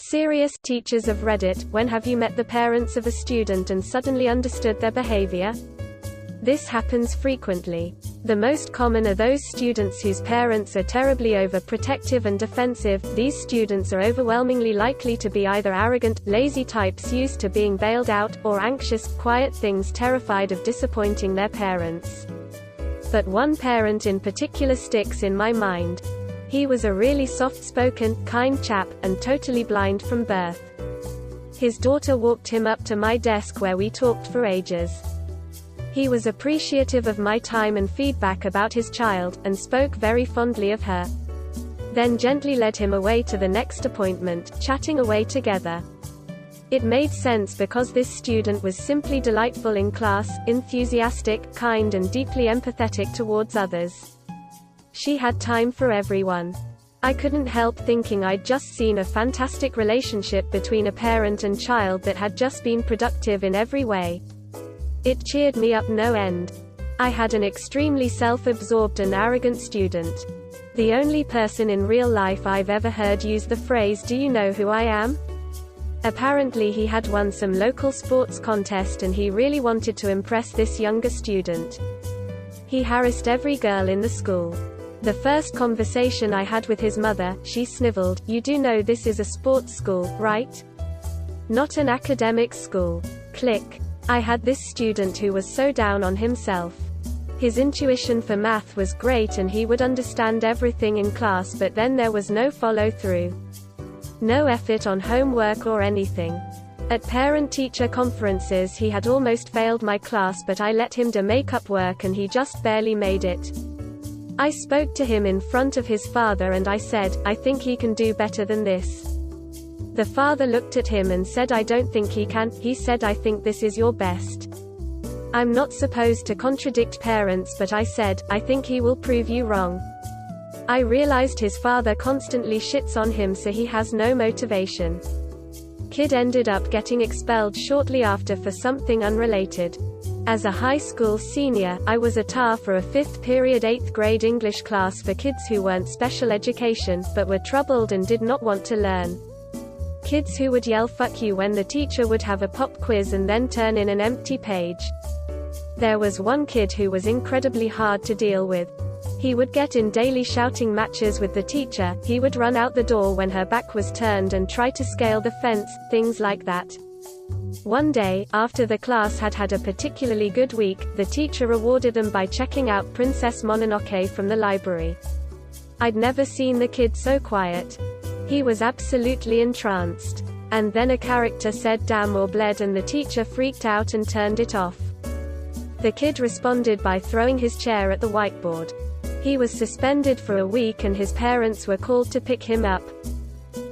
Serious teachers of Reddit, when have you met the parents of a student and suddenly understood their behavior? This happens frequently. The most common are those students whose parents are terribly overprotective and defensive. These students are overwhelmingly likely to be either arrogant, lazy types used to being bailed out, or anxious, quiet things terrified of disappointing their parents. But one parent in particular sticks in my mind. He was a really soft-spoken, kind chap, and totally blind from birth. His daughter walked him up to my desk where we talked for ages. He was appreciative of my time and feedback about his child, and spoke very fondly of her. Then gently led him away to the next appointment, chatting away together. It made sense because this student was simply delightful in class, enthusiastic, kind and deeply empathetic towards others. She had time for everyone. I couldn't help thinking I'd just seen a fantastic relationship between a parent and child that had just been productive in every way. It cheered me up no end. I had an extremely self-absorbed and arrogant student. The only person in real life I've ever heard use the phrase "Do you know who I am?" Apparently he had won some local sports contest and he really wanted to impress this younger student. He harassed every girl in the school. The first conversation I had with his mother, she sniveled, "You do know this is a sports school, right? Not an academic school." Click. I had this student who was so down on himself. His intuition for math was great and he would understand everything in class, but then there was no follow-through. No effort on homework or anything. At parent-teacher conferences he had almost failed my class, but I let him do makeup work and he just barely made it. I spoke to him in front of his father and I said, "I think he can do better than this." The father looked at him and said, "I don't think he can." He said, "I think this is your best." I'm not supposed to contradict parents, but I said, "I think he will prove you wrong." I realized his father constantly shits on him, so he has no motivation. Kid ended up getting expelled shortly after for something unrelated. As a high school senior, I was a tar for a 5th period 8th grade English class for kids who weren't special education, but were troubled and did not want to learn. Kids who would yell "fuck you" when the teacher would have a pop quiz and then turn in an empty page. There was one kid who was incredibly hard to deal with. He would get in daily shouting matches with the teacher, he would run out the door when her back was turned and try to scale the fence, things like that. One day, after the class had had a particularly good week, the teacher rewarded them by checking out Princess Mononoke from the library. I'd never seen the kid so quiet. He was absolutely entranced. And then a character said "damn" or bled and the teacher freaked out and turned it off. The kid responded by throwing his chair at the whiteboard. He was suspended for a week and his parents were called to pick him up.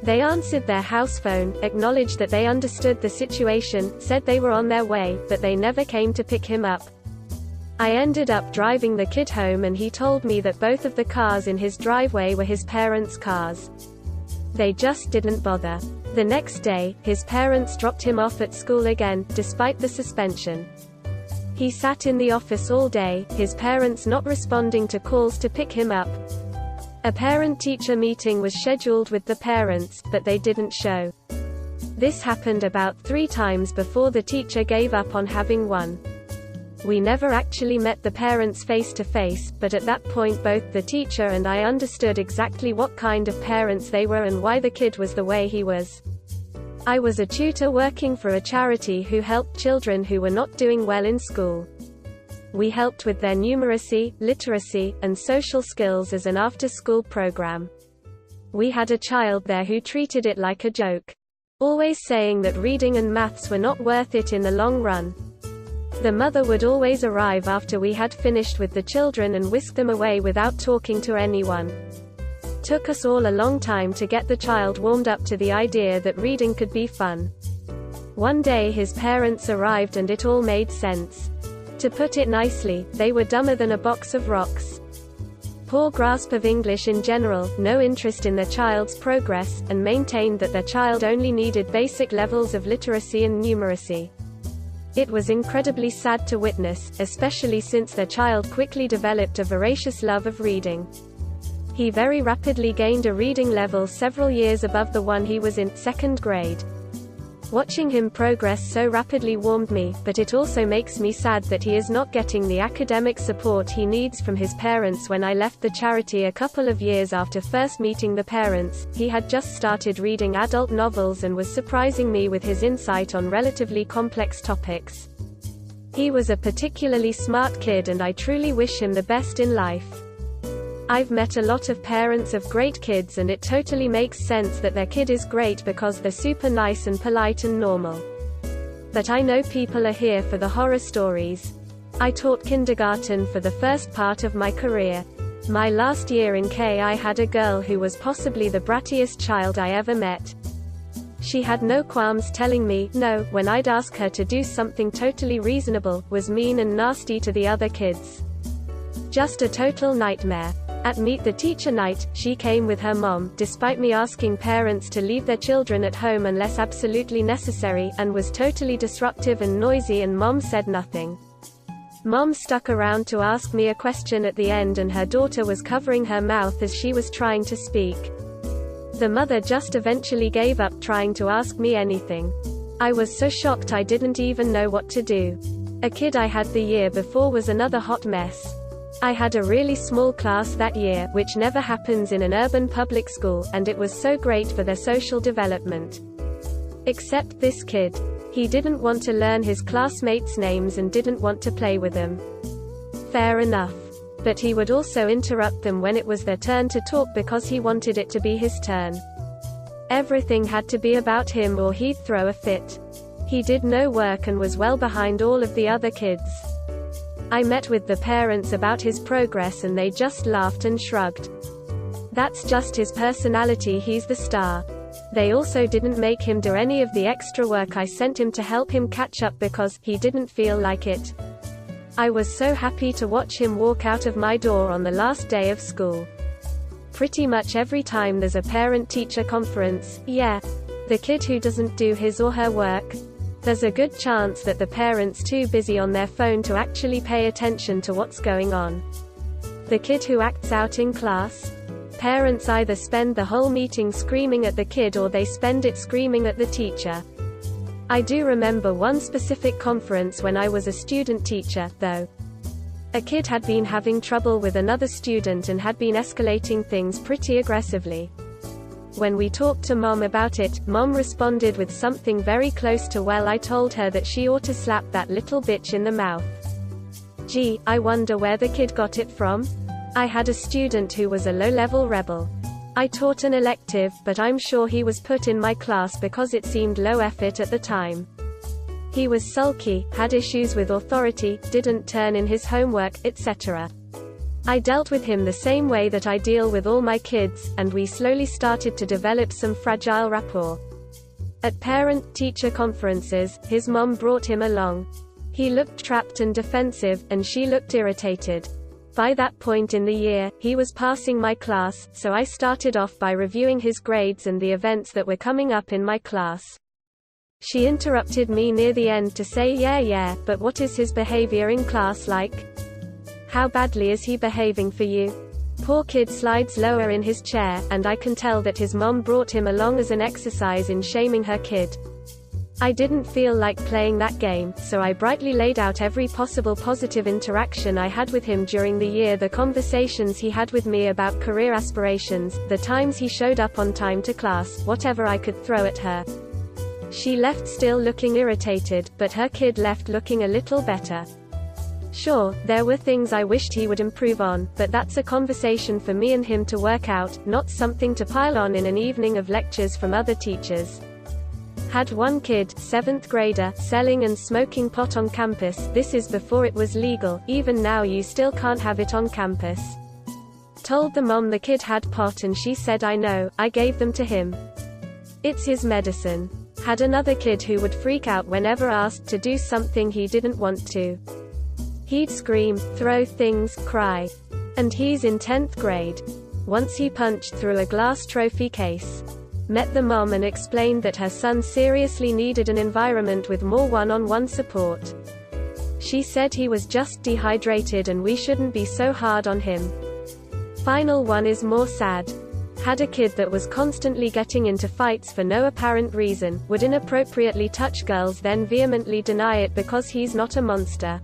They answered their house phone, acknowledged that they understood the situation, said they were on their way, but they never came to pick him up. I ended up driving the kid home and he told me that both of the cars in his driveway were his parents' cars. They just didn't bother. The next day, his parents dropped him off at school again, despite the suspension. He sat in the office all day, his parents not responding to calls to pick him up. A parent-teacher meeting was scheduled with the parents, but they didn't show. This happened about 3 times before the teacher gave up on having one. We never actually met the parents face to face, but at that point both the teacher and I understood exactly what kind of parents they were and why the kid was the way he was. I was a tutor working for a charity who helped children who were not doing well in school. We helped with their numeracy, literacy, and social skills as an after-school program. We had a child there who treated it like a joke, always saying that reading and maths were not worth it in the long run. The mother would always arrive after we had finished with the children and whisk them away without talking to anyone. Took us all a long time to get the child warmed up to the idea that reading could be fun. One day his parents arrived and it all made sense. To put it nicely, they were dumber than a box of rocks. Poor grasp of English in general, no interest in their child's progress, and maintained that their child only needed basic levels of literacy and numeracy. It was incredibly sad to witness, especially since their child quickly developed a voracious love of reading. He very rapidly gained a reading level several years above the one he was in 2nd grade. Watching him progress so rapidly warmed me, but it also makes me sad that he is not getting the academic support he needs from his parents. When I left the charity a couple of years after first meeting the parents, he had just started reading adult novels and was surprising me with his insight on relatively complex topics. He was a particularly smart kid and I truly wish him the best in life. I've met a lot of parents of great kids and it totally makes sense that their kid is great because they're super nice and polite and normal. But I know people are here for the horror stories. I taught kindergarten for the first part of my career. My last year in K I had a girl who was possibly the brattiest child I ever met. She had no qualms telling me no when I'd ask her to do something totally reasonable, was mean and nasty to the other kids. Just a total nightmare. At Meet the Teacher night, she came with her mom, despite me asking parents to leave their children at home unless absolutely necessary, and was totally disruptive and noisy, and Mom said nothing. Mom stuck around to ask me a question at the end and her daughter was covering her mouth as she was trying to speak. The mother just eventually gave up trying to ask me anything. I was so shocked I didn't even know what to do. A kid I had the year before was another hot mess. I had a really small class that year, which never happens in an urban public school, and it was so great for their social development. Except this kid. He didn't want to learn his classmates' names and didn't want to play with them. Fair enough. But he would also interrupt them when it was their turn to talk because he wanted it to be his turn. Everything had to be about him or he'd throw a fit. He did no work and was well behind all of the other kids. I met with the parents about his progress and they just laughed and shrugged. That's just his personality, he's the star. They also didn't make him do any of the extra work I sent him to help him catch up because he didn't feel like it. I was so happy to watch him walk out of my door on the last day of school. Pretty much every time there's a parent-teacher conference, yeah, the kid who doesn't do his or her work, there's a good chance that the parent's too busy on their phone to actually pay attention to what's going on. The kid who acts out in class? Parents either spend the whole meeting screaming at the kid or they spend it screaming at the teacher. I do remember one specific conference when I was a student teacher, though. A kid had been having trouble with another student and had been escalating things pretty aggressively. When we talked to Mom about it, Mom responded with something very close to, well, I told her that she ought to slap that little bitch in the mouth. Gee, I wonder where the kid got it from? I had a student who was a low-level rebel. I taught an elective, but I'm sure he was put in my class because it seemed low effort at the time. He was sulky, had issues with authority, didn't turn in his homework, etc. I dealt with him the same way that I deal with all my kids, and we slowly started to develop some fragile rapport. At parent-teacher conferences, his mom brought him along. He looked trapped and defensive, and she looked irritated. By that point in the year, he was passing my class, so I started off by reviewing his grades and the events that were coming up in my class. She interrupted me near the end to say, yeah, but what is his behavior in class like? How badly is he behaving for you? Poor kid slides lower in his chair, and I can tell that his mom brought him along as an exercise in shaming her kid. I didn't feel like playing that game, so I brightly laid out every possible positive interaction I had with him during the year, the conversations he had with me about career aspirations, the times he showed up on time to class, whatever I could throw at her. She left still looking irritated, but her kid left looking a little better. Sure, there were things I wished he would improve on, but that's a conversation for me and him to work out, not something to pile on in an evening of lectures from other teachers. Had one kid, 7th grader, selling and smoking pot on campus. This is before it was legal, even now you still can't have it on campus. Told the mom the kid had pot and she said I know, I gave them to him. It's his medicine. Had another kid who would freak out whenever asked to do something he didn't want to. He'd scream, throw things, cry. And he's in 10th grade. Once he punched through a glass trophy case. Met the mom and explained that her son seriously needed an environment with more one-on-one support. She said he was just dehydrated and we shouldn't be so hard on him. Final one is more sad. Had a kid that was constantly getting into fights for no apparent reason, would inappropriately touch girls then vehemently deny it because he's not a monster.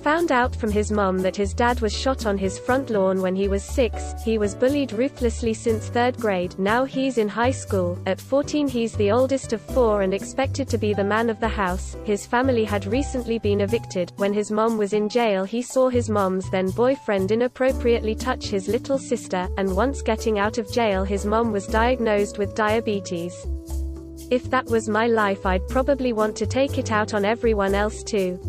Found out from his mom that his dad was shot on his front lawn when he was 6, he was bullied ruthlessly since 3rd grade, now he's in high school, at 14 he's the oldest of 4 and expected to be the man of the house, his family had recently been evicted, when his mom was in jail he saw his mom's then boyfriend inappropriately touch his little sister, and once getting out of jail his mom was diagnosed with diabetes. If that was my life I'd probably want to take it out on everyone else too.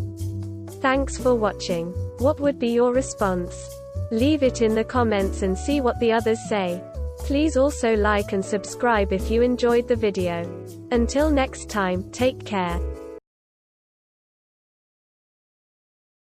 Thanks for watching. What would be your response? Leave it in the comments and see what the others say. Please also like and subscribe if you enjoyed the video. Until next time, take care.